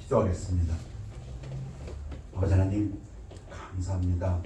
기도하겠습니다. 아버지 하나님 감사합니다.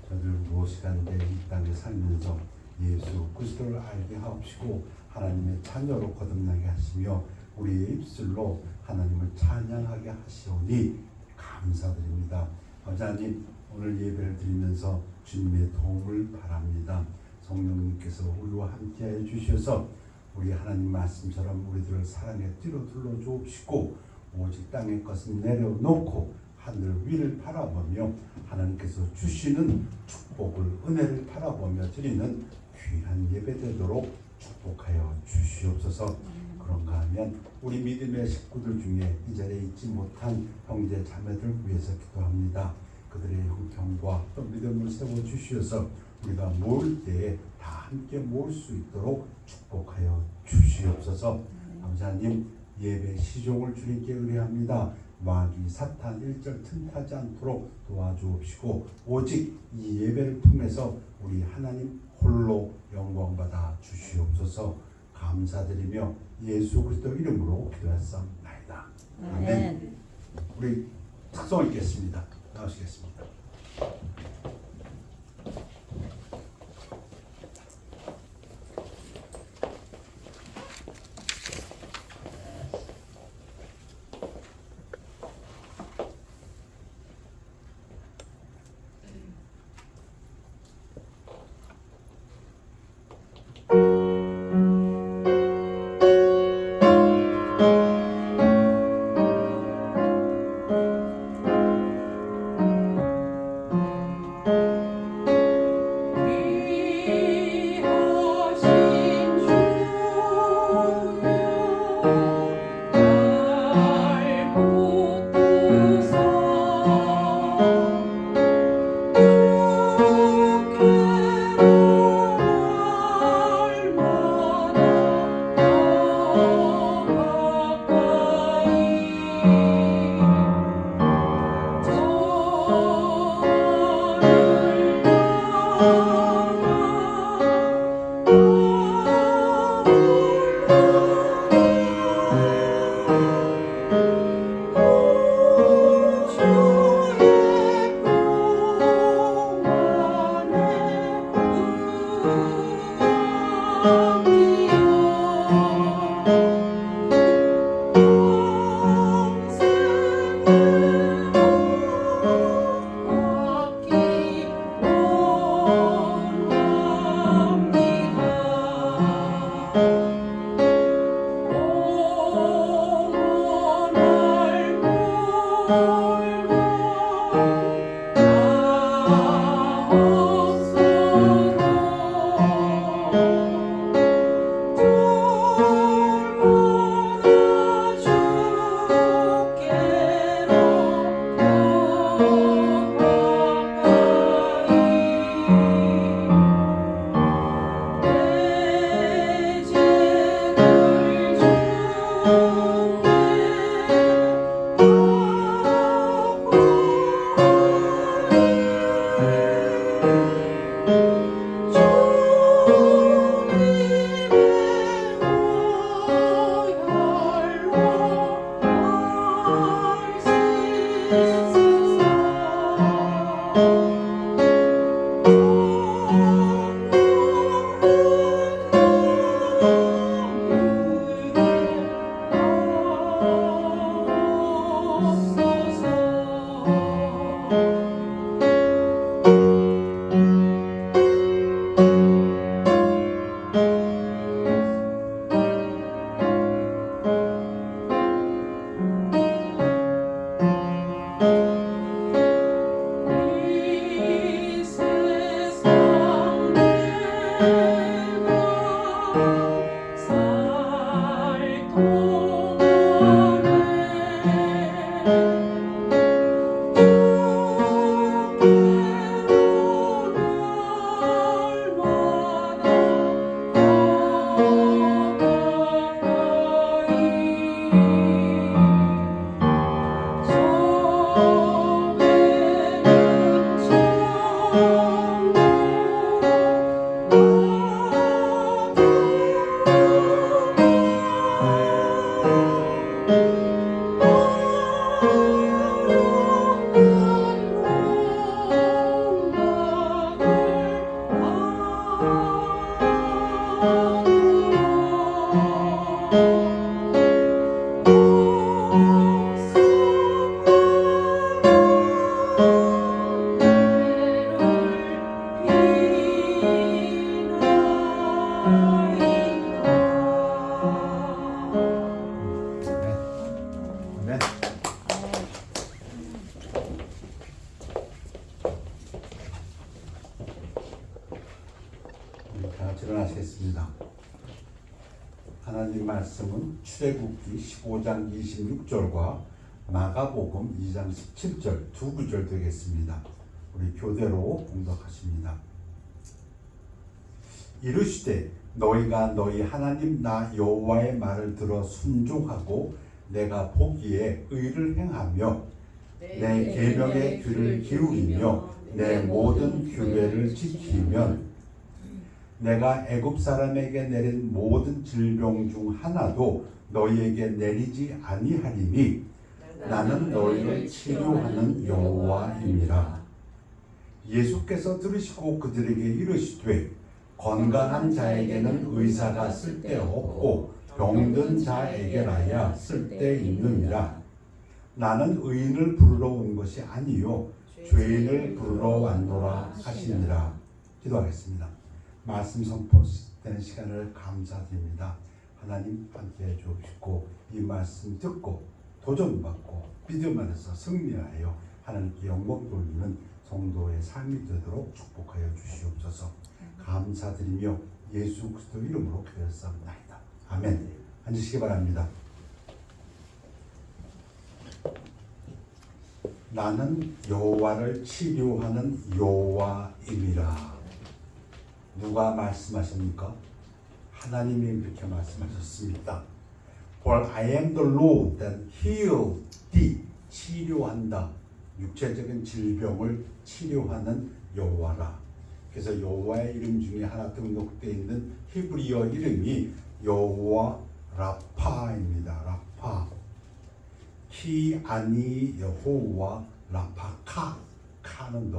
저들 무엇이간데 이 땅에 살면서 예수 그리스도를 알게 하옵시고 하나님의 자녀로 거듭나게 하시며 우리의 입술로 하나님을 찬양하게 하시오니 감사드립니다. 아버지 하나님 오늘 예배를 드리면서 주님의 도움을 바랍니다. 성령님께서 우리와 함께하여 주셔서 우리 하나님 말씀처럼 우리들을 사랑의 띠로 둘러 주옵시고 오직 땅의 것은 내려놓고 하늘 위를 바라보며 하나님께서 주시는 축복을 은혜를 바라보며 드리는 귀한 예배 되도록 축복하여 주시옵소서. 그런가 하면 우리 믿음의 식구들 중에 이 자리에 있지 못한 형제 자매들 위해서 기도합니다. 그들의 형편과 또 믿음을 세워주시어서 우리가 모을 때에 다 함께 모을 수 있도록 축복하여 주시옵소서. 아버지 하나님 예배 시종을 주님께 의뢰합니다. 마귀 사탄 일절 틈타지 않도록 도와주옵시고 오직 이 예배를 통해서 우리 하나님 홀로 영광받아 주시옵소서. 감사드리며 예수 그리스도 이름으로 기도했사옵나이다. 아멘. 우리 특송 읽겠습니다. 나오시겠습니다. 말씀은 출애굽기 15장 26절과 마가복음 2장 17절 두 구절 되겠습니다. 우리 교대로 봉독하십니다. 이르시되 너희가 너희 하나님 나 여호와의 말을 들어 순종하고 내가 보기에 의를 행하며 내 계명에 귀를 기울이며 내 모든 규례를 지키면 내가 애굽 사람에게 내린 모든 질병 중 하나도 너희에게 내리지 아니하리니 나는 너희를 치료하는 여호와임이라. 예수께서 들으시고 그들에게 이르시되 건강한 자에게는 의사가 쓸데없고 병든 자에게라야 쓸데있느니라. 나는 의인을 부르러 온 것이 아니요 죄인을 부르러 왔노라 하시니라. 기도하겠습니다. 말씀 선포되는 시간을 감사드립니다. 하나님 함께해 주옵시고 이 말씀 듣고 도전받고 믿음 안에서 승리하여 하나님께 영광 돌리는 성도의 삶이 되도록 축복하여 주시옵소서. 감사드리며 예수 그리스도 이름으로 기도했사옵나이다. 아멘. 앉으시기 바랍니다. 나는 여호와를 치료하는 여호와임이라. 누가 말씀하십니까? 하나님이 그렇게 말씀하셨습니다. For I am the Lord that heal thee. 치료한다. 육체적인 질병을 치료하는 여호와라. 그래서 여호와의 이름 중에 하나 등록되어 있는 히브리어 이름이 여호와 라파입니다. 라파. 키 아니 여호와 라파카. 카는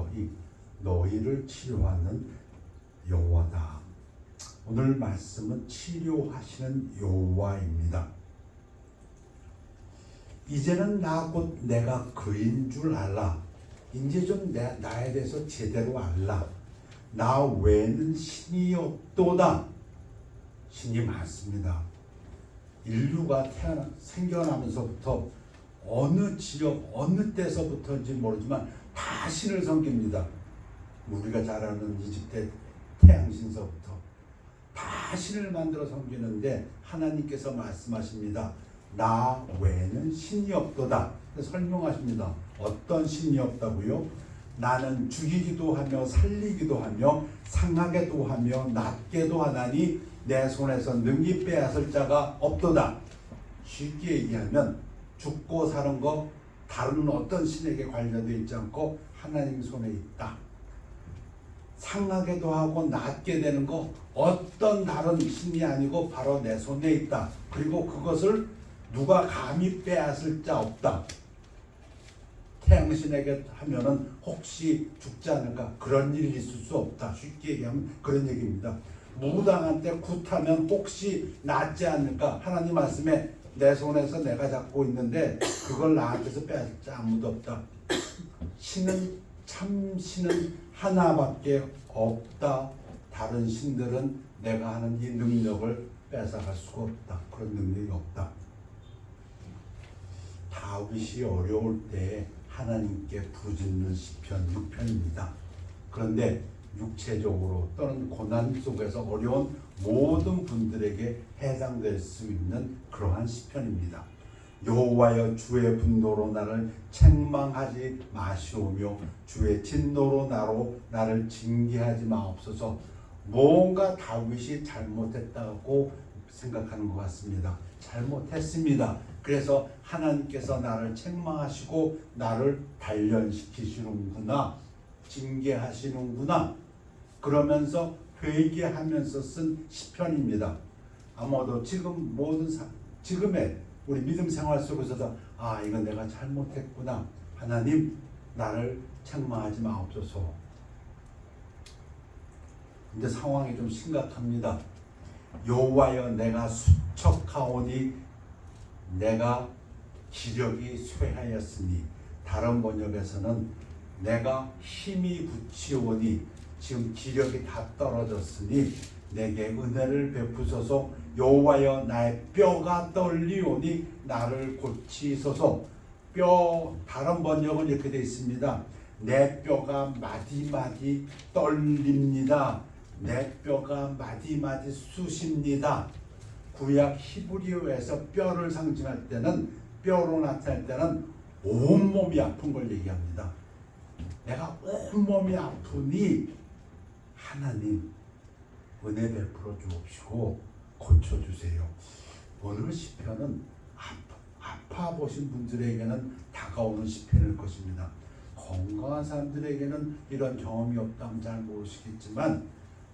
너희를 치료하는 여호와다. 오늘 말씀은 치료하시는 여호와입니다. 이제는 나 곧 내가 그인 줄 알라. 이제 좀 나에 대해서 제대로 알라. 나 외에는 신이 없도다. 신이 많습니다. 인류가 생겨나면서부터 어느 지역 어느 때서부터인지 모르지만 다 신을 섬깁니다. 우리가 잘 아는 이집트의 태양신서부터 다 신을 만들어 섬기는데 하나님께서 말씀하십니다. 나 외에는 신이 없도다. 설명하십니다. 어떤 신이 없다고요? 나는 죽이기도 하며 살리기도 하며 상하게도 하며 낫게도 하나니 내 손에서 능히 빼앗을 자가 없도다. 쉽게 얘기하면 죽고 사는 거 다른 어떤 신에게 관련되어 있지 않고 하나님 손에 있다. 상하게도 하고 낫게 되는 거 어떤 다른 신이 아니고 바로 내 손에 있다. 그리고 그것을 누가 감히 빼앗을 자 없다. 태양신에게 하면은 혹시 죽지 않을까 그런 일이 있을 수 없다. 쉽게 얘기하면 그런 얘기입니다. 무당한테 굿하면 혹시 낫지 않을까. 하나님 말씀에 내 손에서 내가 잡고 있는데 그걸 나한테서 빼앗을 자 아무도 없다. 참 신은 하나밖에 없다. 다른 신들은 내가 하는 이 능력을 뺏어갈 수가 없다. 그런 능력이 없다. 다윗이 어려울 때 하나님께 부르짖는 시편 6편입니다. 그런데 육체적으로 또는 고난 속에서 어려운 모든 분들에게 해당될 수 있는 그러한 시편입니다. 여호와여 주의 분노로 나를 책망하지 마시오며 주의 진노로 나를 징계하지 마옵소서. 뭔가 다윗이 잘못했다고 생각하는 것 같습니다. 잘못했습니다. 그래서 하나님께서 나를 책망하시고 나를 단련시키시는구나, 징계하시는구나 그러면서 회개하면서 쓴 시편입니다. 아마도 지금의 우리 믿음 생활 속에서도 이건 내가 잘못했구나. 하나님 나를 책망하지 마옵소서. 근데 상황이 좀 심각합니다. 여호와여 내가 수척하오니 내가 기력이 쇠하였으니, 다른 번역에서는 내가 힘이 붙이오니 지금 기력이 다 떨어졌으니 내게 은혜를 베푸소서. 여호와여 나의 뼈가 떨리오니 나를 고치소서. 다른 번역은 이렇게 되어 있습니다. 내 뼈가 마디마디 떨립니다. 내 뼈가 마디마디 쑤십니다. 구약 히브리어에서 뼈를 상징할 때는 뼈로 나타낼 때는 온몸이 아픈 걸 얘기합니다. 내가 온몸이 아프니 하나님 은혜 베풀어 주옵시고 고쳐주세요. 오늘 시편은 아파 보신 분들에게는 다가오는 시편일 것입니다. 건강한 사람들에게는 이런 경험이 없다면 잘 모르시겠지만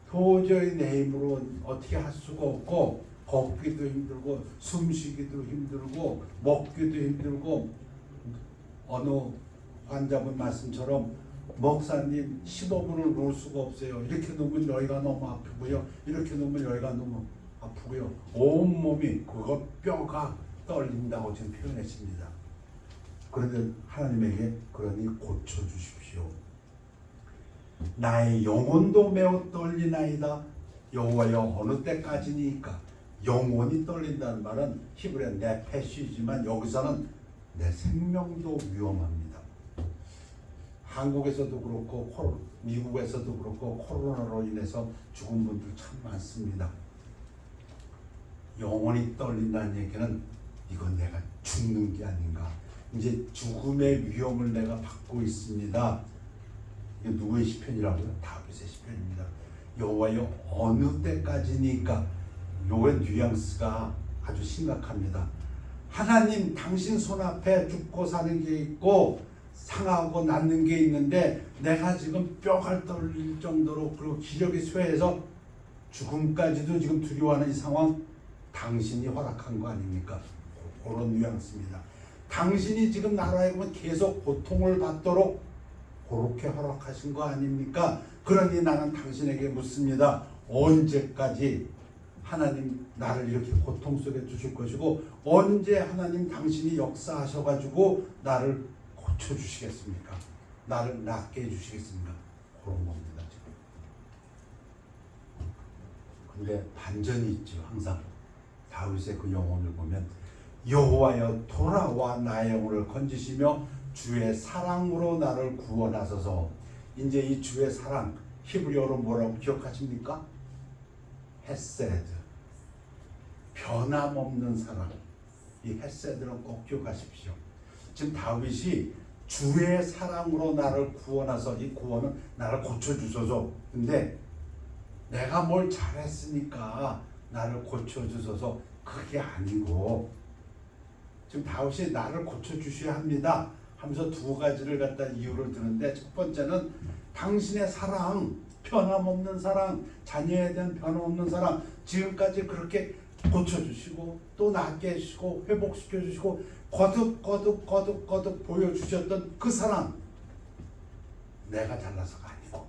도저히 내 힘으로 어떻게 할 수가 없고 걷기도 힘들고 숨쉬기도 힘들고 먹기도 힘들고 어느 환자분 말씀처럼 목사님 15분을 놓을 수가 없어요. 이렇게 놓으면 여기가 너무 아프고요. 이렇게 놓으면 여기가 너무 아프고요. 온몸이 그거 뼈가 떨린다고 지금 표현했습니다. 그런데 하나님에게 그러니 고쳐주십시오. 나의 영혼도 매우 떨리나이다. 여호와여 어느 때까지니까. 영혼이 떨린다는 말은 히브리어 네페시지만 여기서는 내 생명도 위험합니다. 한국에서도 그렇고 미국에서도 그렇고 코로나로 인해서 죽은 분들 참 많습니다. 영혼이 떨린다는 얘기는 이건 내가 죽는 게 아닌가. 이제 죽음의 위험을 내가 받고 있습니다. 이게 누구의 시편이라고요? 다윗의 시편입니다. 여호와여 어느 때까지니까. 요의 뉘앙스가 아주 심각합니다. 하나님 당신 손앞에 죽고 사는 게 있고 상하고 낫는 게 있는데 내가 지금 뼈가 떨릴 정도로 그리고 기력이 쇠해서 죽음까지도 지금 두려워하는 이 상황 당신이 허락한 거 아닙니까? 그런 뉘앙스입니다. 당신이 지금 나라에 보면 계속 고통을 받도록 그렇게 허락하신 거 아닙니까? 그러니 나는 당신에게 묻습니다. 언제까지 하나님 나를 이렇게 고통 속에 두실 것이고 언제 하나님 당신이 역사하셔가지고 나를 고쳐주시겠습니까? 나를 낫게 해주시겠습니까? 그런 겁니다 지금. 근데 반전이 있죠. 항상 다윗의 그 영혼을 보면 여호와여 돌아와 나의 영혼을 건지시며 주의 사랑으로 나를 구원하소서. 이제 이 주의 사랑 히브리어로 뭐라고 기억하십니까? 헤세드. 변함없는 사랑. 이 헤세드는 꼭 기억하십시오. 지금 다윗이 주의 사랑으로 나를 구원하소. 이 구원은 나를 고쳐주소서. 근데 내가 뭘 잘했으니까 나를 고쳐주소서. 그게 아니고 지금 다윗이 나를 고쳐주셔야 합니다 하면서 두 가지를 갖다 이유를 드는데 첫 번째는 당신의 사랑, 변함없는 사랑, 자녀에 대한 변함없는 사랑, 지금까지 그렇게 고쳐주시고 또 낫게 해주시고 회복시켜주시고 거듭 보여주셨던 그 사랑, 내가 잘나서가 아니고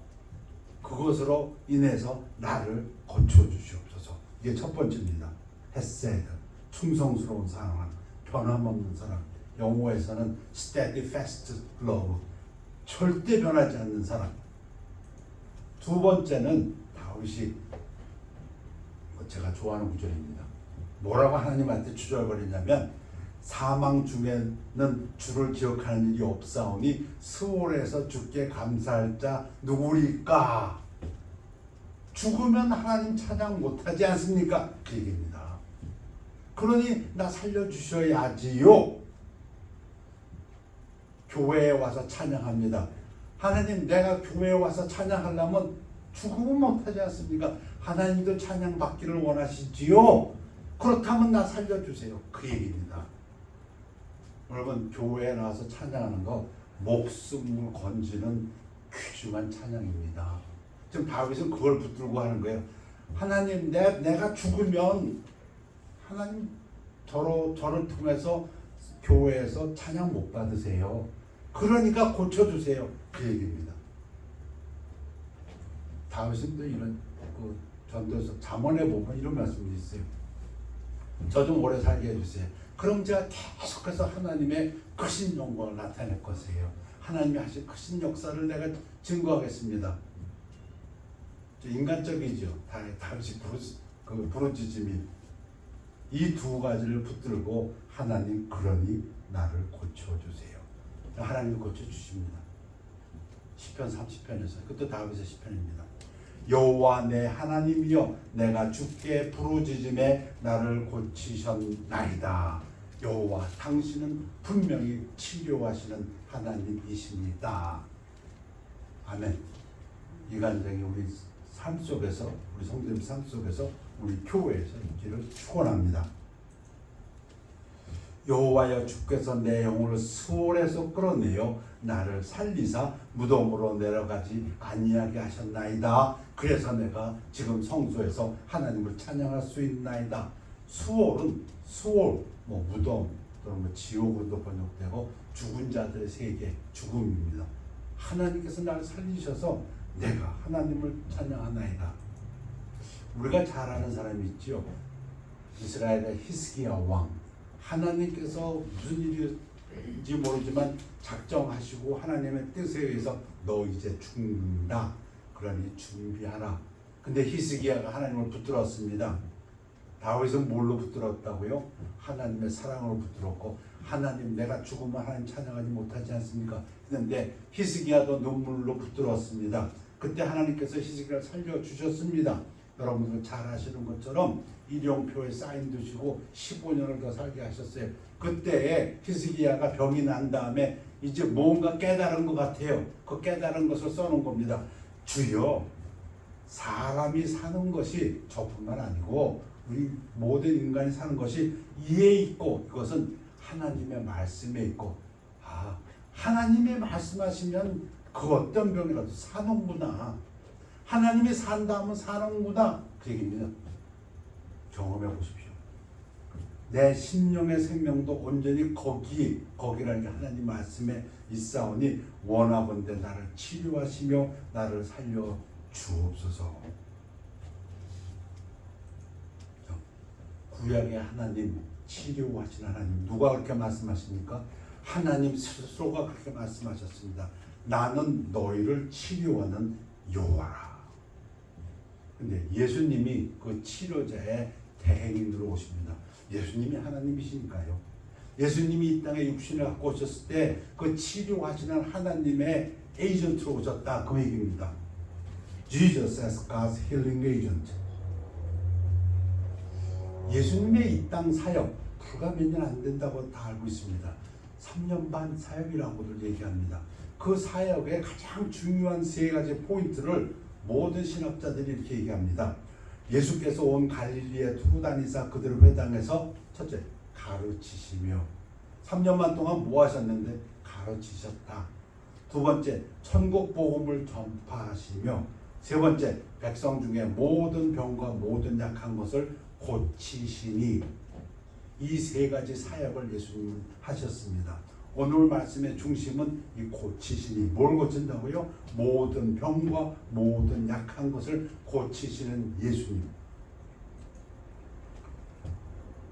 그것으로 인해서 나를 고쳐주시옵소서. 이게 첫 번째입니다. 헤세드, 충성스러운 사랑, 변함없는 사랑. 영어에서는 steadfast love, 절대 변하지 않는 사랑. 두 번째는 다윗이 제가 좋아하는 구절입니다. 뭐라고 하나님한테 주저거리냐면 사망 중에는 주를 기억하는 일이 없사오니 스올에서 주께 감사할 자 누구리까? 죽으면 하나님 찬양 못하지 않습니까? 그 얘기입니다. 그러니 나 살려주셔야지요. 교회에 와서 찬양합니다. 하나님 내가 교회에 와서 찬양하려면 죽으면 못하지 않습니까? 하나님도 찬양받기를 원하시지요. 그렇다면 나 살려주세요. 그 얘기입니다. 여러분 교회에 나와서 찬양하는 거 목숨을 건지는 귀중한 찬양입니다. 지금 다윗은 그걸 붙들고 하는 거예요. 하나님 내가 죽으면 하나님 저를 통해서 교회에서 찬양 못 받으세요. 그러니까 고쳐주세요. 그 얘기입니다. 다윗도 이런 그 전도서 잠언에 보면 이런 말씀이 있어요. 저 좀 오래 살게 해주세요. 그럼 제가 계속해서 하나님의 크신 영광을 나타낼 것이에요. 하나님이 하신 크신 역사를 내가 증거하겠습니다. 인간적이죠. 다윗이 부르짖음이 이 두 가지를 붙들고 하나님 그러니 나를 고쳐주세요. 하나님 고쳐주십니다. 시편 30편에서 그것도 다윗의 시편입니다. 여호와 내 하나님이여 내가 주께 부르짖음에 나를 고치셨나이다. 여호와 당신은 분명히 치료하시는 하나님이십니다. 아멘. 이간장이 우리 삶 속에서, 우리 성도님 삶 속에서, 우리 교회에서 있기를 축원합니다. 여호와여 주께서 내 영혼을 수월에서 끌어내어 나를 살리사 무덤으로 내려가지 아니하게 하셨나이다. 그래서 내가 지금 성소에서 하나님을 찬양할 수 있나이다. 수월은 수월, 무덤 또는 지옥으로도 번역되고 죽은 자들의 세계, 죽음입니다. 하나님께서 나를 살리셔서 내가 하나님을 찬양하나이다. 우리가 잘 아는 사람이 있죠. 이스라엘의 히스기야 왕. 하나님께서 무슨 일인지 모르지만 작정하시고 하나님의 뜻에 의해서 너 이제 죽는다. 그러니 준비하라. 근데 히스기야가 하나님을 붙들었습니다. 다윗은 뭘로 붙들었다고요? 하나님의 사랑으로 붙들었고, 하나님 내가 죽으면 하나님 찬양하지 못하지 않습니까? 그런데 히스기야도 눈물로 붙들었습니다. 그때 하나님께서 히스기야를 살려주셨습니다. 여러분들 잘 아시는 것처럼 일용표에 사인 두시고 15년을 더 살게 하셨어요. 그때 히스기야가 병이 난 다음에 이제 뭔가 깨달은 것 같아요. 그 깨달은 것을 써놓은 겁니다. 주여, 사람이 사는 것이 저뿐만 아니고 우리 모든 인간이 사는 것이 이에 있고, 이것은 하나님의 말씀에 있고, 하나님의 말씀하시면 그 어떤 병이라도 사는구나, 하나님이 산다 하면 사는구나, 그 얘기입니다. 경험해 보십시오. 내 심령의 생명도 온전히 거기라는 게 하나님 말씀에 있사오니 원하건대 나를 치료하시며 나를 살려 주옵소서. 구약의 하나님, 치료하신 하나님, 누가 그렇게 말씀하십니까? 하나님 스스로가 그렇게 말씀하셨습니다. 나는 너희를 치료하는 여호와라. 근데 예수님이 그 치료자의 대행인으로 오십니다. 예수님이 하나님이시니까요. 예수님이 이 땅에 육신을 갖고 오셨을 때 그 치료하시는 하나님의 에이전트로 오셨다, 그 얘기입니다. Jesus as God's healing agent. 예수님의 이 땅 사역 불과 몇 년 안 된다고 다 알고 있습니다. 3년 반 사역이라고들 얘기합니다. 그 사역의 가장 중요한 세 가지 포인트를 모든 신학자들이 이렇게 얘기합니다. 예수께서 온 갈릴리에 두루 다니사 그들을 회당에서 첫째, 가르치시며, 3년만 동안 뭐 하셨는데? 가르치셨다. 두 번째, 천국 복음을 전파하시며, 세 번째, 백성 중에 모든 병과 모든 약한 것을 고치시니, 이 세 가지 사역을 예수님은 하셨습니다. 오늘 말씀의 중심은 이 고치시니, 뭘 고친다고요? 모든 병과 모든 약한 것을 고치시는 예수님.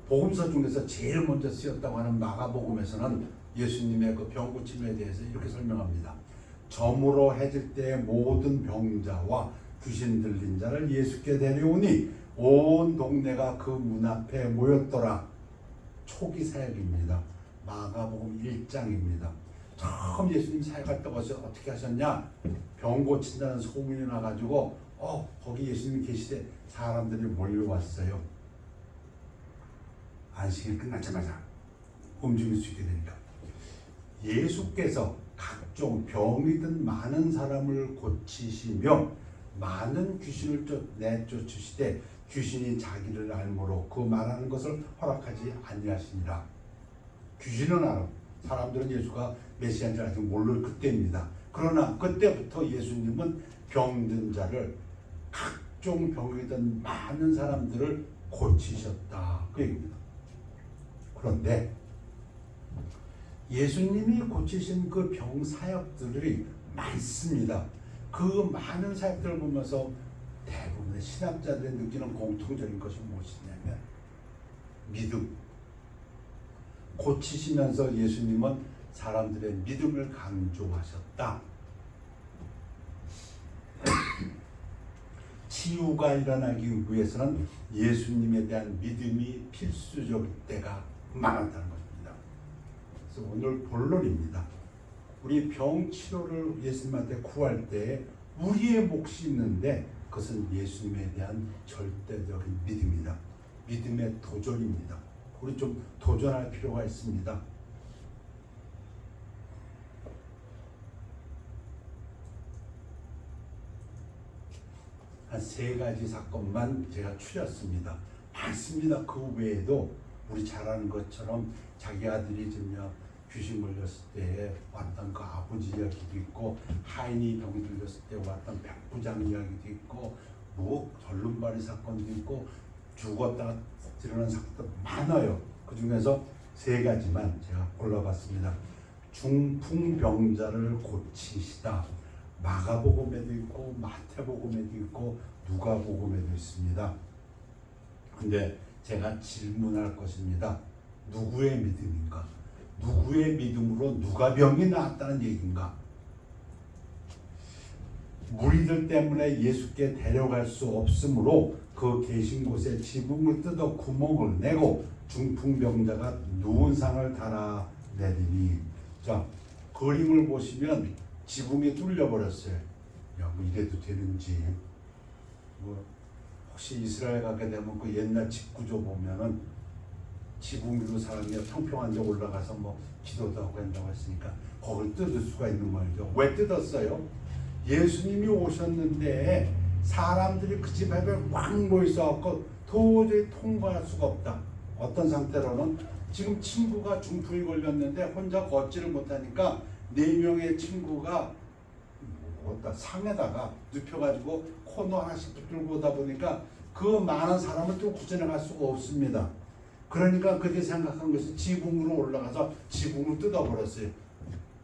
복음서 중에서 제일 먼저 쓰였다고 하는 마가복음에서는 예수님의 그 병 고침에 대해서 이렇게 설명합니다. 점으로 해질 때 모든 병자와 귀신 들린 자를 예수께 데려오니 온 동네가 그 문 앞에 모였더라. 초기 사역입니다. 마가복음 1장입니다. 처음 예수님 사역할 때 어떻게 하셨냐? 병 고친다는 소문이 나가지고 거기 예수님이 계시되 사람들이 몰려왔어요. 안식일 끝나자마자 움직일 수 있게 되니까. 예수께서 각종 병이 든 많은 사람을 고치시며 많은 귀신을 내쫓으시되 귀신이 자기를 알므로 그 말하는 것을 허락하지 아니하시니라. 귀신은 알아. 사람들은 예수가 메시아인지 아직 모를 그때입니다. 그러나 그때부터 예수님은 병든 자를, 각종 병이 든 많은 사람들을 고치셨다, 그 얘기입니다. 그런데 예수님이 고치신 그 병 사역들이 많습니다. 그 많은 사역들을 보면서 대부분의 신학자들이 느끼는 공통적인 것이 무엇이냐면 믿음. 고치시면서 예수님은 사람들의 믿음을 강조하셨다. 치유가 일어나기 위해서는 예수님에 대한 믿음이 필수적일 때가 많았다는 것입니다. 그래서 오늘 본론입니다. 우리 병 치료를 예수님한테 구할 때 우리의 몫이 있는데 그것은 예수님에 대한 절대적인 믿음이다. 믿음의 도전입니다. 우리 좀 도전할 필요가 있습니다. 한 3가지 사건만 제가 추렸습니다. 많습니다. 그 외에도 우리 잘 아는 것처럼 자기 아들이 귀신 걸렸을 때 왔던 그 아버지 이야기도 있고, 하인이 병이 들렸을 때 왔던 백부장 이야기도 있고, 뭐 절름발이 사건도 있고, 죽었다가 일어난 사건도 많아요. 그 중에서 3가지만 제가 골라봤습니다. 중풍병자를 고치시다. 마가복음에도 있고 마태복음에도 있고 누가복음에도 있습니다. 근데 제가 질문할 것입니다. 누구의 믿음인가? 누구의 믿음으로 누가 병이 나았다는 얘기인가? 무리들 때문에 예수께 데려갈 수 없으므로 그 계신 곳에 지붕을 뜯어 구멍을 내고 중풍병자가 누운 상을 달아내리니, 자, 그림을 보시면 지붕이 뚫려버렸어요. 야, 뭐 이래도 되는지. 뭐 혹시 이스라엘 가게 되면 그 옛날 집 구조 보면은 지붕 위로 사람이 평평한 데 올라가서 뭐 기도도 하고 한다고 했으니까 거길 뜯을 수가 있는 말이죠. 왜 뜯었어요? 예수님이 오셨는데 사람들이 그 집 앞에 꽉 모여있어갖고 도저히 통과할 수가 없다. 어떤 상태로는 지금 친구가 중풍이 걸렸는데 혼자 걷지를 못하니까 4명의 친구가 상에다가 눕혀가지고 코너 하나씩 붙들고 오다 보니까 그 많은 사람을 또 구제나갈 수가 없습니다. 그러니까 그때 생각한 것이 지붕으로 올라가서 지붕을 뜯어버렸어요.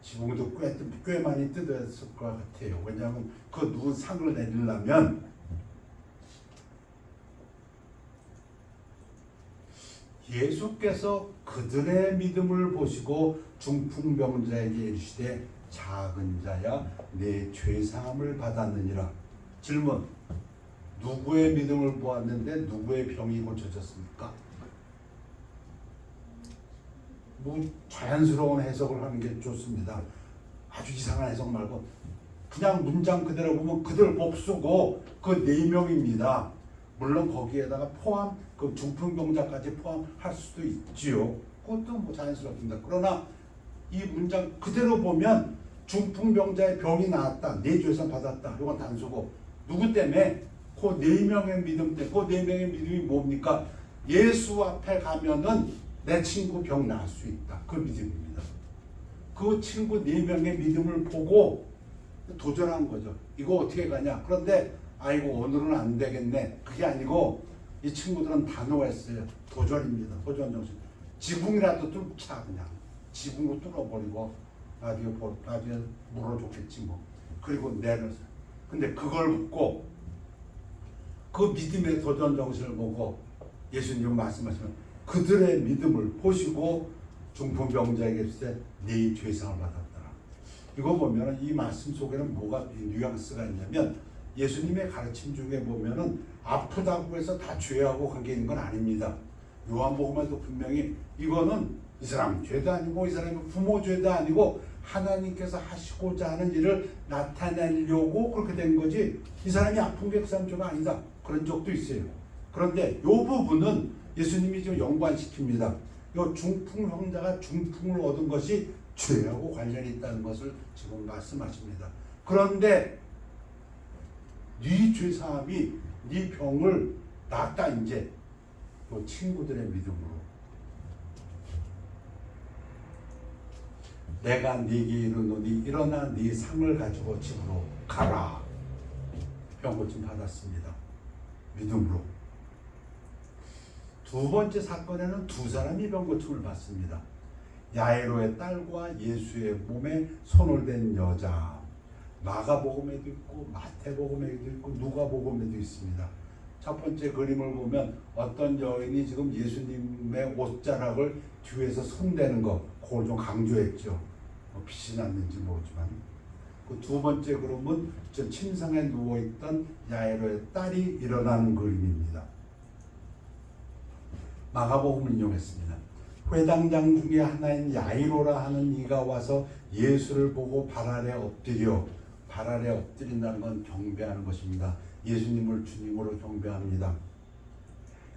지붕도 꽤 많이 뜯었을 것 같아요. 왜냐하면 그 누운 상을 내리려면 예수께서 그들의 믿음을 보시고 중풍병자에게 이르시되 작은 자야 내 죄사함을 받았느니라. 질문: 누구의 믿음을 보았는데 누구의 병이 고쳐졌습니까? 뭐 자연스러운 해석을 하는 게 좋습니다. 아주 이상한 해석 말고 그냥 문장 그대로 보면 그들 복수고 그 4명입니다. 물론 거기에다가 그 중풍병자까지 포함할 수도 있지요. 그것도 뭐 자연스럽습니다. 그러나 이 문장 그대로 보면 중풍병자의 병이 나았다, 내 죄상 받았다, 이건 단수고, 누구 때문에? 그 4명의 믿음 때문에. 그 4명의 믿음이 뭡니까? 예수 앞에 가면은 내 친구 병 나을 수 있다. 그 믿음입니다. 그 친구 4명의 믿음을 보고 도전한 거죠. 이거 어떻게 가냐? 그런데 아이고 오늘은 안 되겠네. 그게 아니고 이 친구들은 단호했어요. 도전입니다. 도전 정신. 지붕이라도 뚫자. 그냥 지붕으로 뚫어버리고 나중에 물어줬겠지 뭐. 그리고 내려서. 근데 그걸 묻고 그 믿음의 도전 정신을 보고 예수님은 말씀하시면 그들의 믿음을 보시고 중풍병자에게 이르시되 네 죄상을 받았더라. 이거 보면 이 말씀 속에는 뭐가 뉘앙스가 있냐면, 예수님의 가르침 중에 보면은 아프다고 해서 다 죄하고 관계 있는 건 아닙니다. 요한복음에도 분명히 이거는 이 사람 죄도 아니고 이 사람의 부모 죄도 아니고 하나님께서 하시고자 하는 일을 나타내려고 그렇게 된 거지, 이 사람이 아픈 게 그 사람 죄가 아니다. 그런 적도 있어요. 그런데 이 부분은 예수님이 좀 연관시킵니다. 이 중풍병자가 중풍을 얻은 것이 죄하고 관련이 있다는 것을 지금 말씀하십니다. 그런데 네 죄사함이 네 병을 낫다. 이제 그 친구들의 믿음으로 내가 네게 이르노니 일어나 네 상을 가지고 집으로 가라. 병 고침 받았습니다. 믿음으로. 2번째 사건에는 2사람이 병 고침을 받습니다. 야이로의 딸과 예수의 몸에 손을 댄 여자. 마가복음에도 있고 마태복음에도 있고 누가복음에도 있습니다. 첫 번째 그림을 보면 어떤 여인이 지금 예수님의 옷자락을 뒤에서 손대는 거, 그걸 좀 강조했죠. 빛이 났는지 모르지만. 그 2번째 그림은 저 침상에 누워있던 야이로의 딸이 일어나는 그림입니다. 마가복음을 인용했습니다. 회당장 중에 하나인 야이로라 하는 이가 와서 예수를 보고 발 아래 엎드린다는 건 경배하는 것입니다. 예수님을 주님으로 경배합니다.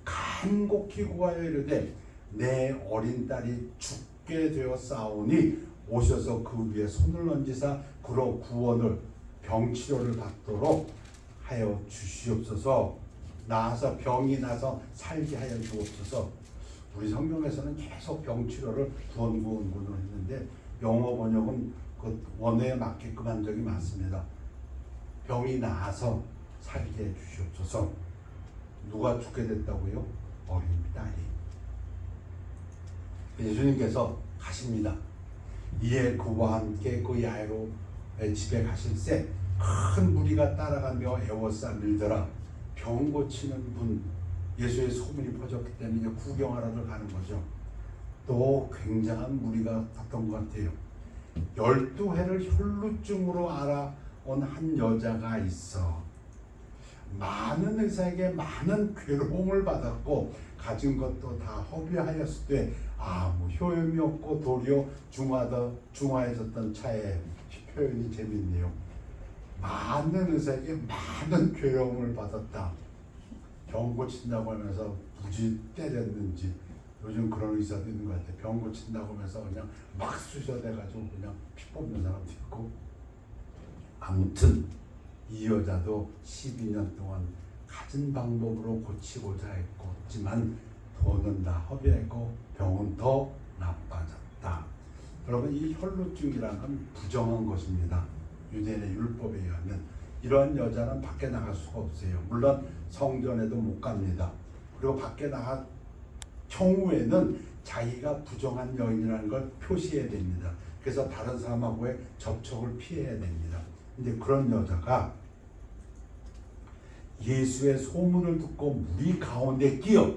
간곡히 구하여 이르되 내 어린 딸이 죽게 되어 싸우니 오셔서 그 위에 손을 얹으사 그로 구원을 병치료를 받도록 하여 주시옵소서. 나아서 병이 나서 살게 하여 주옵소서. 우리 성경에서는 계속 병치료를 구원을 했는데 영어 번역은 그 원어에 맞게끔 한 적이 많습니다. 병이 나아서 살게 해 주시옵소서. 누가 죽게 됐다고요? 어린 딸이. 예수님께서 가십니다. 이에 그와 함께 그 야이로의 집에 가실새 큰 무리가 따라가며 애워싸 밀더라. 병 고치는 분, 예수의 소문이 퍼졌기 때문에 구경하러들 가는 거죠. 또 굉장한 무리가 갔던 것 같아요. 12해를 혈루증으로 알아온 한 여자가 있어 많은 의사에게 많은 괴로움을 받았고 가진 것도 다 허비하였을 때 아무 효용이 없고 도리어 중화해졌던 차에 표현이 재밌네요. 많은 의사에게 많은 괴로움을 받았다. 병 고친다고 하면서 무지 때렸는지 요즘 그런 의사도 있는 것 같아요. 병 고친다고 하면서 그냥 막 쑤셔대가지고 그냥 피 뽑는 사람도 있고. 아무튼 이 여자도 12년 동안 가진 방법으로 고치고자 했지만 돈은 다 허비했고 병은 더 나빠졌다. 여러분, 이 혈루증이라는 건 부정한 것입니다. 유대인의 율법에 의하면 이런 여자는 밖에 나갈 수가 없어요. 물론 성전에도 못 갑니다. 그리고 밖에 나갈 경우에는 자기가 부정한 여인이라는 걸 표시해야 됩니다. 그래서 다른 사람하고의 접촉을 피해야 됩니다. 근데 그런 여자가 예수의 소문을 듣고 무리 가운데 끼어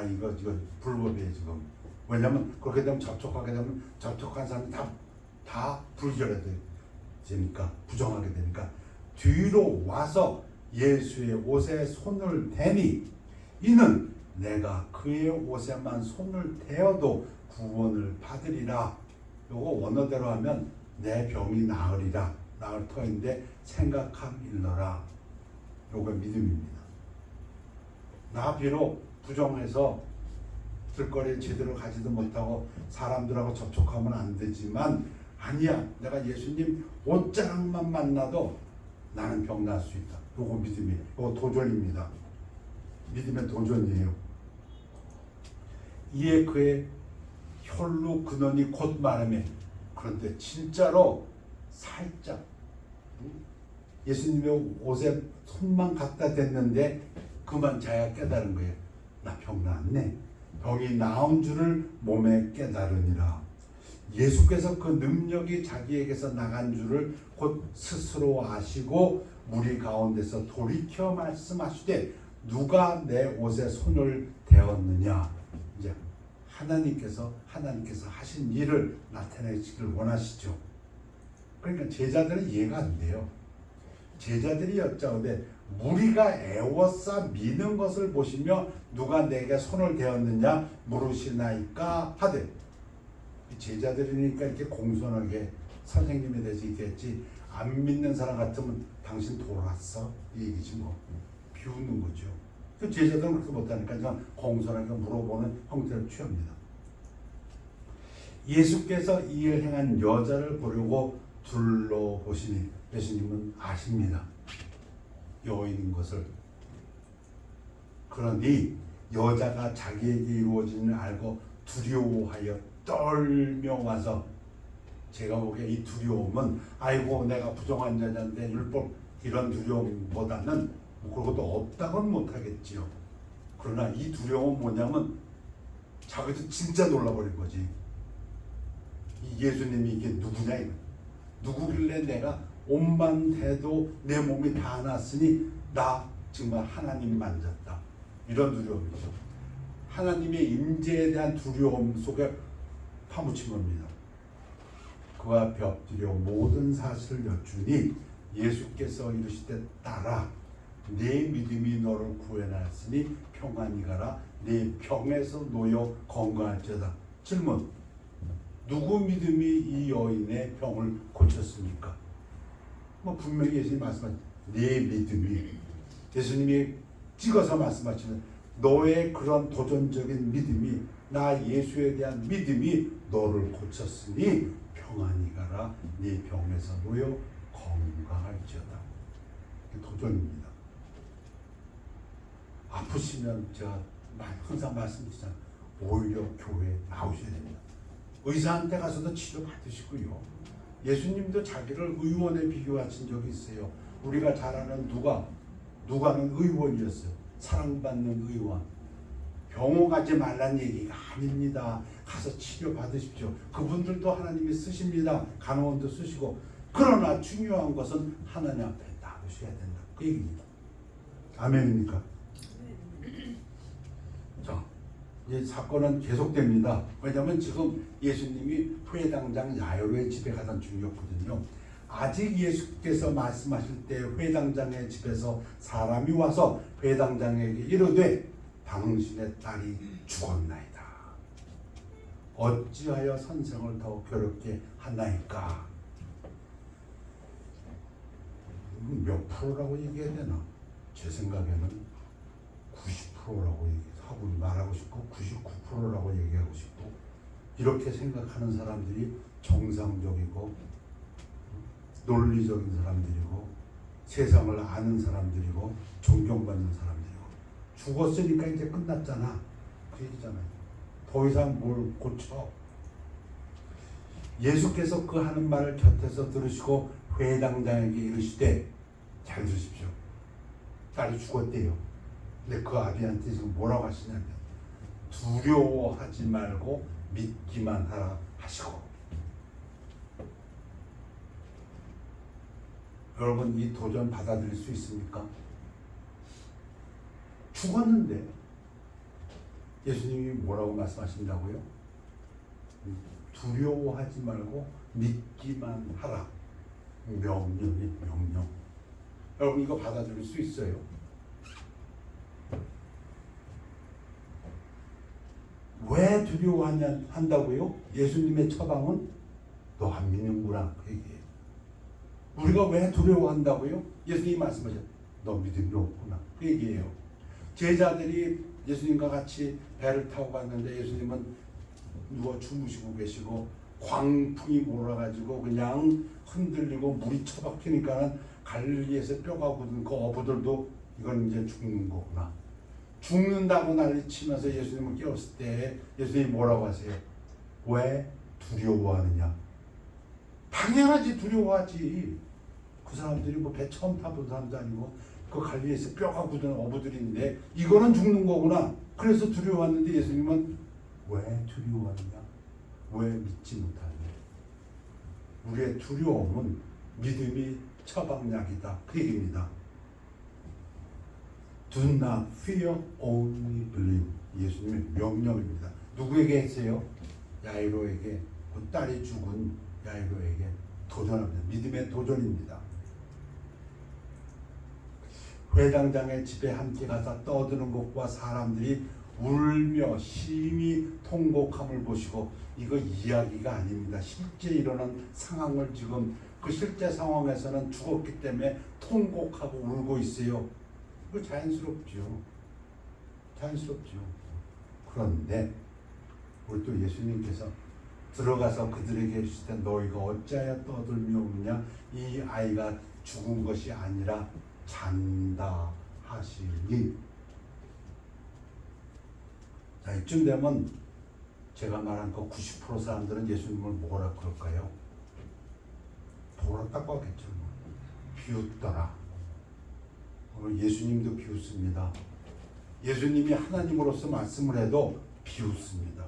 이거 불법이에요 지금. 왜냐하면 그렇게 되면 접촉하게 되면 접촉한 사람이 다 불결해 되니까 부정하게 되니까 뒤로 와서 예수의 옷에 손을 대니 이는 내가 그의 옷에만 손을 대어도 구원을 받으리라. 요거 원어대로 하면 내 병이 나으리라. 나을 터인데 생각함 일러라. 요거 믿음입니다. 나 비록 부정해서 들거리에 제대로 가지도 못하고 사람들하고 접촉하면 안 되지만 아니야, 내가 예수님 옷자락만 만나도 나는 병 날 수 있다. 요거 믿음이에요. 요거 도전입니다. 믿음의 도전이에요. 이에 그의 혈루 근원이 곧 마르매. 그런데 진짜로 살짝 예수님의 옷에 손만 갖다 댔는데 그만 자기가 깨달은 거예요. 나 병 나았네. 병이 나은 줄을 몸에 깨달으니라. 예수께서 그 능력이 자기에게서 나간 줄을 곧 스스로 아시고 무리 가운데서 돌이켜 말씀하시되 누가 내 옷에 손을 대었느냐. 이제 하나님께서 하신 일을 나타내시길 원하시죠. 그러니까 제자들은 이해가 안 돼요. 제자들이 여짜오되 무리가 애워싸 미는 것을 보시며 누가 내게 손을 대었느냐 물으시나이까 하되, 제자들이니까 이렇게 공손하게 선생님에 대해서 얘기했지 안 믿는 사람 같으면 당신 돌았어? 이 얘기지 뭐. 비웃는 거죠. 그 제자들은 그렇게 못하니까 그냥 공손하게 물어보는 형태를 취합니다. 예수께서 이 일을 행한 여자를 보려고 둘러보시니 예수님은 아십니다. 여인인 것을. 그러니 여자가 자기에게 이루어진 일을 알고 두려워하여 떨며 와서, 제가 보기에 이 두려움은 아이고 내가 부정한 자인데 율법 이런 두려움보다는 그것도 없다고는 못하겠지요. 그러나 이 두려움은 뭐냐면 자기도 진짜 놀라버린 거지. 이 예수님이 이게 누구냐 이거. 누구길래 내가 옷만 대도 내 몸이 다 났으니 나 정말 하나님 만졌다. 이런 두려움이죠. 하나님의 임재에 대한 두려움 속에 파묻힌 겁니다. 그와 앞에 엎드려 모든 사실을 여쭈니 예수께서 이르시되 딸아 내 믿음이 너를 구원하였으니 평안히 가라. 내 병에서 놓여 건강할지어다. 질문: 누구 믿음이 이 여인의 병을 고쳤습니까? 분명히 예수님 말씀하신 내 믿음이. 예수님이 찍어서 말씀하시는 너의 그런 도전적인 믿음이 나 예수에 대한 믿음이 너를 고쳤으니 평안히 가라 네 병에서 놓여 건강할지어다. 도전입니다. 아프시면 제가 항상 말씀드리잖아요. 오히려 교회에 나오셔야 됩니다. 의사한테 가서도 치료 받으시고요. 예수님도 자기를 의원에 비교하신 적이 있어요. 우리가 잘 아는 누가는 의원이었어요. 사랑받는 의원. 병원 가지 말란 얘기가 아닙니다. 가서 치료 받으십시오. 그분들도 하나님이 쓰십니다. 간호원도 쓰시고. 그러나 중요한 것은 하나님 앞에 나오셔야 된다. 그 얘기입니다. 아멘입니까? 자, 이 사건은 계속됩니다. 왜냐하면 지금 예수님이 회당장 야이로의 집에 가던 중이었거든요. 아직 예수께서 말씀하실 때 회당장의 집에서 사람이 와서 회당장에게 이르되 당신의 딸이 죽었나이다. 어찌하여 선생을 더 괴롭게 하나이까? 몇 프로라고 얘기해야 되나? 제 생각에는 90%라고 하고 말하고 싶고 99%라고 얘기하고 싶고 이렇게 생각하는 사람들이 정상적이고 논리적인 사람들이고 세상을 아는 사람들이고 존경받는 사람들이고 죽었으니까 이제 끝났잖아. 그 얘기잖아요. 더 이상 뭘 고쳐. 예수께서 그 하는 말을 곁에서 들으시고 회당장에게 이르시되 잘 들으십시오. 딸이 죽었대요. 근데 그 아비한테 지금 뭐라고 하시냐면 두려워하지 말고 믿기만 하라 하시고. 여러분 이 도전 받아들일 수 있습니까? 죽었는데 예수님이 뭐라고 말씀하신다고요? 두려워하지 말고 믿기만 하라. 명령이 명령. 여러분 이거 받아들일 수 있어요? 왜 두려워한다고요? 예수님의 처방은 너 안 믿는구나 그 얘기예요. 우리가 왜 두려워한다고요? 예수님이 말씀하셨죠. 너 믿음이 없구나 그 얘기예요. 제자들이 예수님과 같이 배를 타고 갔는데 예수님은 누워 주무시고 계시고 광풍이 몰아가지고 그냥 흔들리고 물이 처박히니까 갈릴리에서 뼈가 굳은 그 어부들도 이건 이제 죽는 거구나. 죽는다고 난리치면서 예수님을 깨웠을 때 예수님이 뭐라고 하세요? 왜 두려워하느냐? 당연하지 두려워하지. 그 사람들이 뭐 배 처음 타본 사람도 아니고 그 갈릴리에서 뼈가 굳은 어부들인데 이거는 죽는 거구나. 그래서 두려워하는데 예수님은 왜 두려워하느냐? 왜 믿지 못하느냐? 우리의 두려움은 믿음이 처방약이다. 그 얘기입니다. Do not fear, only believe. 예수님의 명령입니다. 누구에게 했어요? 야이로에게, 그 딸이 죽은 야이로에게 도전합니다. 믿음의 도전입니다. 회당장의 집에 함께 가서 떠드는 것과 사람들이 울며 심히 통곡함을 보시고 이거 이야기가 아닙니다. 실제 일어난 상황을 지금 그 실제 상황에서는 죽었기 때문에 통곡하고 울고 있어요. 그 자연스럽죠. 자연스럽죠. 그런데 우리 또 예수님께서 들어가서 그들에게 해주실 때 너희가 어찌하여 떠들며 웃냐? 이 아이가 죽은 것이 아니라 잔다 하시니. 자, 이쯤 되면 제가 말한 그 90% 사람들은 예수님을 뭐라 그럴까요? 돌았다고 하겠죠. 비웃더라. 예수님도 비웃습니다. 예수님이 하나님으로서 말씀을 해도 비웃습니다.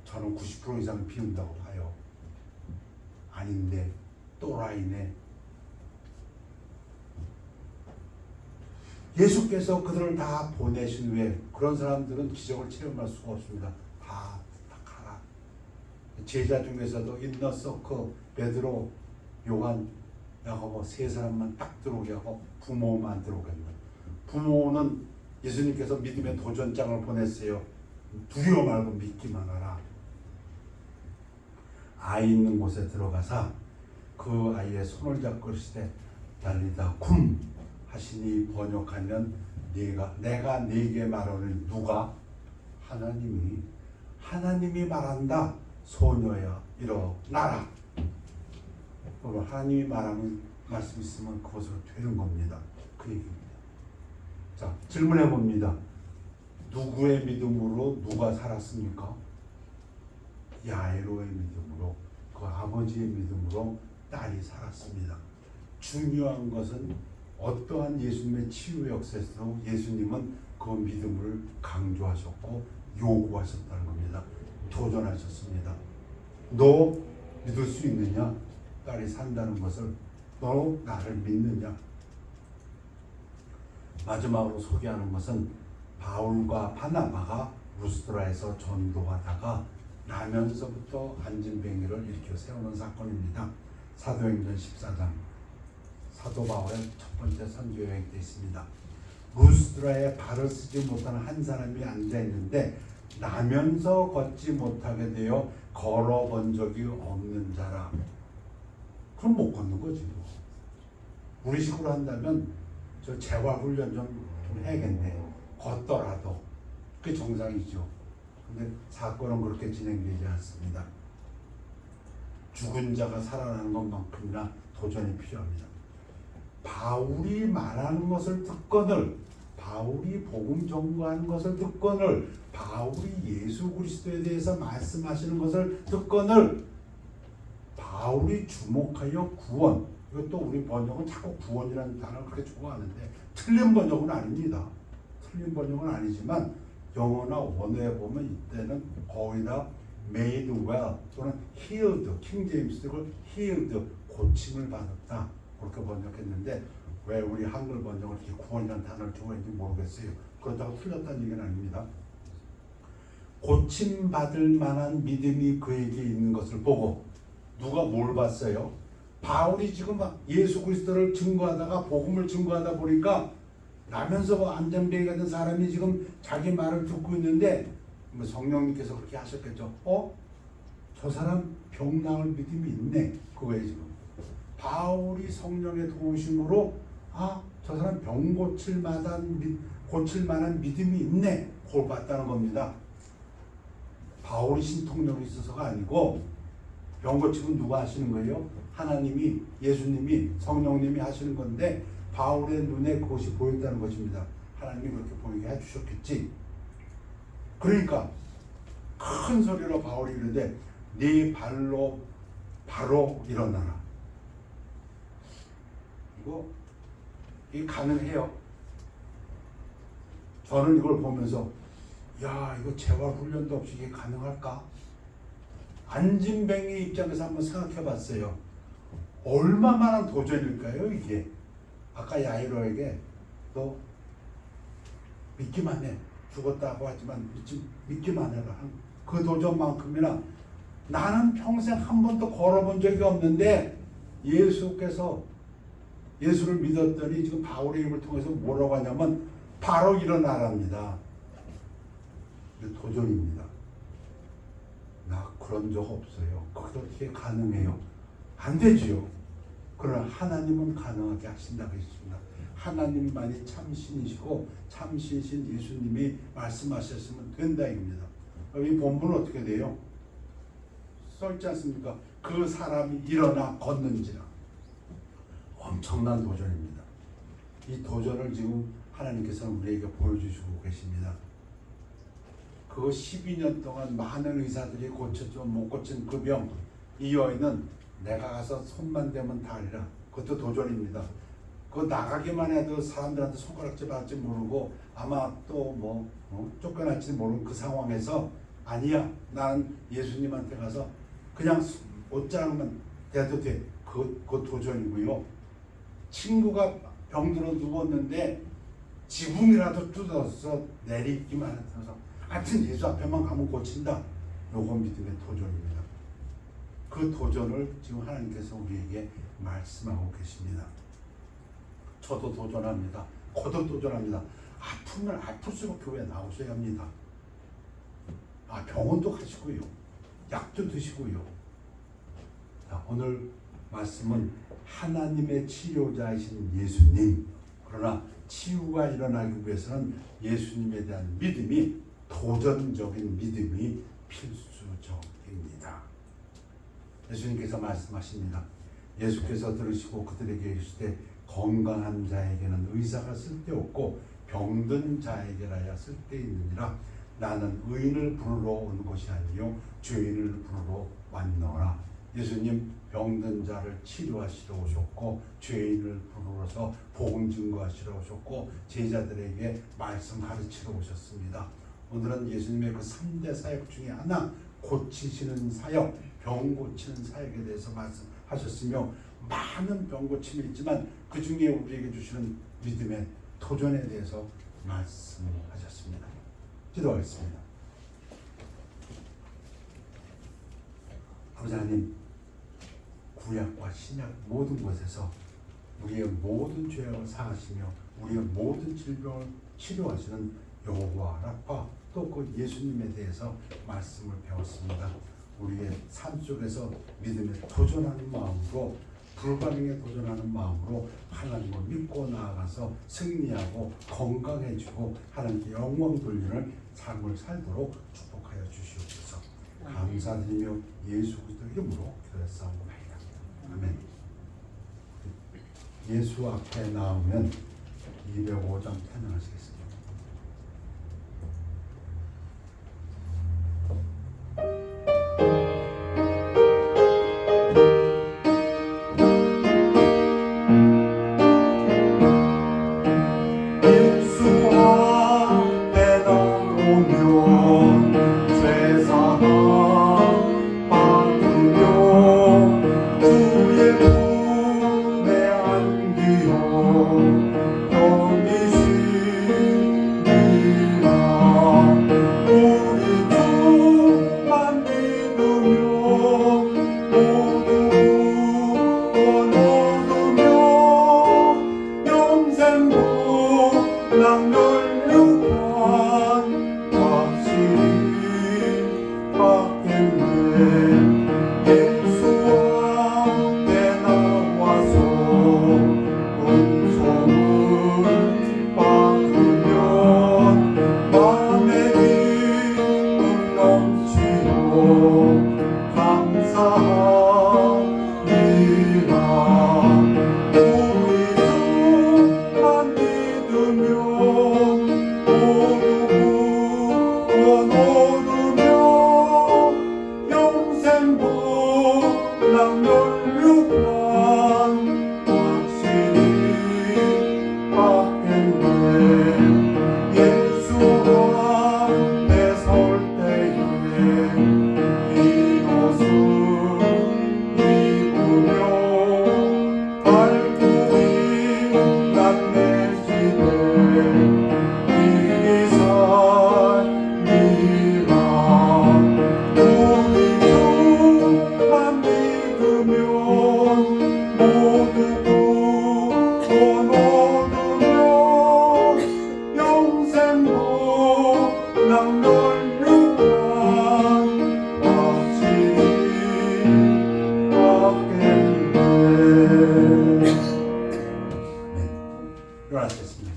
저는 90% 이상 비운다고 봐요. 아닌데 또라이네. 예수께서 그들을 다 보내신 후에 그런 사람들은 기적을 체험할 수가 없습니다. 다 가라. 제자 중에서도 인너 서커, 베드로, 요한, 야고보 세 사람만 딱 들어오게 하고 부모만 들어오게 합니다. 부모는 예수님께서 믿음의 도전장을 보냈어요. 두려워 말고 믿기만 하라. 아이 있는 곳에 들어가서 그 아이의 손을 잡고 있을 때 달리다 쿰 하시니 번역하면 내가 네게 말하는 누가? 하나님이 말한다. 소녀야 일어나라. 그럼 하나님이 말하는 말씀 있으면 그것으로 되는 겁니다. 그 얘기입니다. 자, 질문해 봅니다. 누구의 믿음으로 누가 살았습니까? 야이로의 믿음으로, 그 아버지의 믿음으로 딸이 살았습니다. 중요한 것은 어떠한 예수님의 치유 역사에서도 예수님은 그 믿음을 강조하셨고 요구하셨다는 겁니다. 도전하셨습니다. 너 믿을 수 있느냐? 딸이 산다는 것을 너 나를 믿느냐? 마지막으로 소개하는 것은 바울과 바나바가 루스드라에서 전도하다가 나면서부터 안진뱅이를 일으켜 세우는 사건입니다. 사도행전 14장 사도 바울의 첫 번째 선교 여행 때 있습니다. 루스드라에 발을 쓰지 못하는 한 사람이 앉아 있는데 나면서 걷지 못하게 되어 걸어본 적이 없는 자라. 그럼 못 걷는 거지 뭐. 우리 식으로 한다면 저 재활훈련 좀 해야겠네. 걷더라도 그게 정상이죠. 근데 사건은 그렇게 진행되지 않습니다. 죽은 자가 살아나는 것만큼이나 도전이 필요합니다. 바울이 말하는 것을 듣거늘, 바울이 복음 전거하는 것을 듣거늘, 바울이 예수 그리스도에 대해서 말씀하시는 것을 듣거늘, 바울이 주목하여 구원, 이것도 우리 번역은 자꾸 구원이라는 단어를 그렇게 좋아하는데 틀린 번역은 아닙니다. 틀린 번역은 아니지만 영어나 원어에 보면 이때는 거의 다 made well 또는 healed, 킹 제임스도 그걸 healed, 고침을 받았다 그렇게 번역했는데 왜 우리 한글 번역을 이렇게 구원이라는 단어를 좋아했는지 모르겠어요. 그렇다고 틀렸다는 얘기는 아닙니다. 고침받을 만한 믿음이 그에게 있는 것을 보고 누가 뭘 봤어요? 바울이 지금 막 예수 그리스도를 증거하다가 복음을 증거하다 보니까 나면서 안전뱅이가 된 사람이 지금 자기 말을 듣고 있는데 성령님께서 그렇게 하셨겠죠. 저 사람 병 나을 믿음이 있네. 그거예요 지금. 바울이 성령의 도우심으로 저 사람 병 고칠 만한 믿음이 있네. 그걸 봤다는 겁니다. 바울이 신통력이 있어서가 아니고 병 고침은 누가 하시는 거예요? 하나님이, 예수님이, 성령님이 하시는 건데 바울의 눈에 그것이 보였다는 것입니다. 하나님이 그렇게 보이게 해주셨겠지. 그러니까 큰 소리로 바울이 이르되 네 발로 바로 일어나라. 이게 가능해요. 저는 이걸 보면서 이거 재활훈련도 없이 이게 가능할까? 안진뱅이 입장에서 한번 생각해 봤어요. 얼마만한 도전일까요 이게? 아까 야이로에게 너 믿기만 해. 죽었다고 하지만 믿기만 해라. 그 도전만큼이나 나는 평생 한 번도 걸어본 적이 없는데 예수께서 예수를 믿었더니 지금 바울의 힘을 통해서 뭐라고 하냐면 바로 일어나랍니다. 이게 도전입니다. 나 그런 적 없어요. 그게 어떻게 가능해요? 안 되지요. 그러나 하나님은 가능하게 하신다고 했습니다. 하나님만이 참신이시고 참신이신 예수님이 말씀하셨으면 된다 입니다. 이 본문은 어떻게 돼요? 써있지 않습니까? 그 사람이 일어나 걷는지라. 엄청난 도전입니다. 이 도전을 지금 하나님께서는 우리에게 보여주시고 계십니다. 그 12년 동안 많은 의사들이 고쳤지만 못 고친 그 병, 이 여인은 내가 가서 손만 대면 다리라. 그것도 도전입니다. 그거 나가기만 해도 사람들한테 손가락질 받을지 모르고 아마 또 쫓겨날지 모르는 그 상황에서 아니야, 난 예수님한테 가서 그냥 옷자락만 대도 돼. 그거 도전이고요. 친구가 병들어 누웠는데 지붕이라도 뜯어서 내리기만 해서 하여튼 예수 앞에만 가면 고친다. 요거 믿음의 도전입니다. 그 도전을 지금 하나님께서 우리에게 말씀하고 계십니다. 저도 도전합니다. 거듭 도전합니다. 아프면 아플수록 교회 나오셔야 합니다. 병원도 가시고요. 약도 드시고요. 자, 오늘 말씀은 하나님의 치료자이신 예수님, 그러나 치유가 일어나기 위해서는 예수님에 대한 믿음이, 도전적인 믿음이 필수적입니다. 예수님께서 말씀하십니다. 예수께서 들으시고 그들에게 이르시되 건강한 자에게는 의사가 쓸데없고 병든 자에게라야 쓸데있느니라. 나는 의인을 부르러 온 것이 아니요 죄인을 부르러 왔노라. 예수님 병든 자를 치료하시러 오셨고 죄인을 부르러서 복음 증거하시러 오셨고 제자들에게 말씀 가르치러 오셨습니다. 오늘은 예수님의 그 3대 사역 중에 하나, 고치시는 사역, 병 고치는 사역에 대해서 말씀하셨으며 많은 병 고침이 있지만 그 중에 우리에게 주시는 믿음의 도전에 대해서 말씀하셨습니다. 기도하겠습니다. 아버지 하나님, 구약과 신약 모든 곳에서 우리의 모든 죄악을 사하시며 우리의 모든 질병을 치료하시는 여호와 라파, 또 그 예수님에 대해서 말씀을 배웠습니다. 우리의 삶 속에서 믿음에 도전하는 마음으로, 불가능에 도전하는 마음으로 하나님을 믿고 나아가서 승리하고 건강해지고 하나님께 영광 돌리는 삶을 살도록 축복하여 주시옵소서. 감사드리며 예수 그리스도 이름으로 기도했사옵나이다. 아멘. 예수 앞에 나오면 205장 찬양하시겠습니다.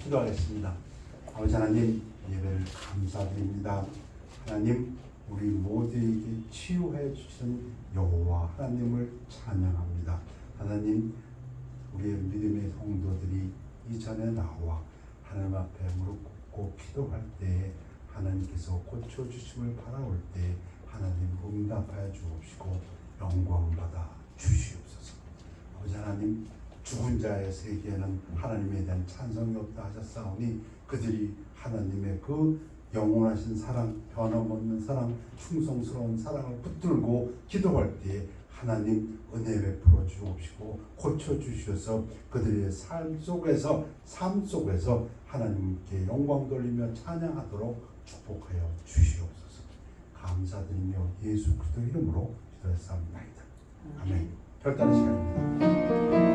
기도하겠습니다. 아버지 하나님, 예배를 감사드립니다. 하나님, 우리 모두에게 치유해 주시는 여호와 하나님을 찬양합니다. 하나님, 우리의 믿음의 성도들이 이전에 나와 하나님 앞에 무릎 꿇고 기도할 때에 하나님께서 고쳐주심을 바라올 때 하나님 응답하여 주옵시고 영광받아 주시옵소서. 아버지 하나님, 죽은 자의 세계에는 하나님에 대한 찬성이 없다 하셨사오니 그들이 하나님의 그 영원하신 사랑, 변함없는 사랑, 충성스러운 사랑을 붙들고 기도할 때에 하나님 은혜 베풀어 주옵시고 고쳐 주셔서 그들의 삶 속에서 하나님께 영광 돌리며 찬양하도록 축복하여 주시옵소서. 감사드리며 예수 그리스도 이름으로 기도했사옵나이다. 아멘. 결단의 시간입니다.